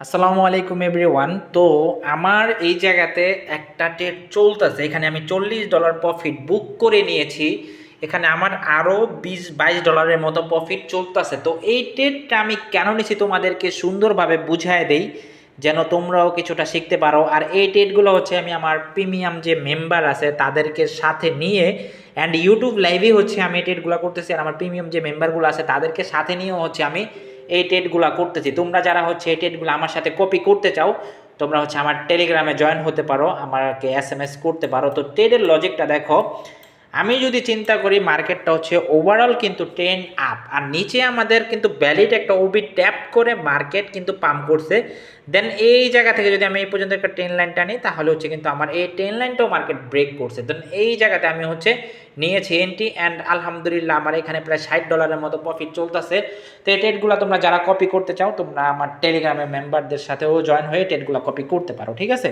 আসসালামু আলাইকুম এভরিওয়ান। তো আমার এই জায়গাতে একটা ট্রেড চলতেছে, এখানে আমি $40 প্রফিট বুক করে নিয়েছি। এখানে আমার আরও $20-22 মতো প্রফিট চলতেছে। তো এই ট্রেডটা আমি কেন নিয়েছি তোমাদেরকে সুন্দরভাবে বুঝায় দেই, যেন তোমরাও কিছুটা শিখতে পারো। আর এই ট্রেডগুলো হচ্ছে আমি আমার প্রিমিয়াম যে মেম্বার আছে তাদেরকে সাথে নিয়ে অ্যান্ড ইউটিউব লাইভে হচ্ছে আমি এই ট্রেডগুলো করতেছি। আর আমার প্রিমিয়াম যে মেম্বারগুলো আছে তাদেরকে সাথে নিয়েও হচ্ছে আমি এই ট্রেডগুলো করতেছি। তোমরা যারা হচ্ছে এই ট্রেডগুলো আমার সাথে কপি করতে চাও, তোমরা হচ্ছে আমার টেলিগ্রামে জয়েন হতে পারো, আমাকে SMS করতে পারো। তো ট্রেডের লজিকটা দেখো, আমি যদি চিন্তা করি মার্কেটটা হচ্ছে ওভারঅল কিন্তু ট্রেন্ড আপ, আর নিচে আমাদের কিন্তু ভ্যালিড একটা ওবি ট্যাপ করে মার্কেট কিন্তু পাম্প করছে। দেন এই জায়গা থেকে যদি আমি এই পর্যন্ত একটা ট্রেন লাইন টানি, তাহলে হচ্ছে কিন্তু আমার এই ট্রেন লাইনটাও মার্কেট ব্রেক করছে। দেন এই জায়গাতে আমি হচ্ছে নিয়েছি এন্ট্রি, অ্যান্ড আলহামদুলিল্লাহ আমার এখানে প্রায় $60 মতো প্রফিট চলতেছে। তো এই ট্রেডগুলো তোমরা যারা কপি করতে চাও, তোমরা আমার টেলিগ্রামের মেম্বারদের সাথেও জয়েন হয়ে ট্রেডগুলো কপি করতে পারো, ঠিক আছে।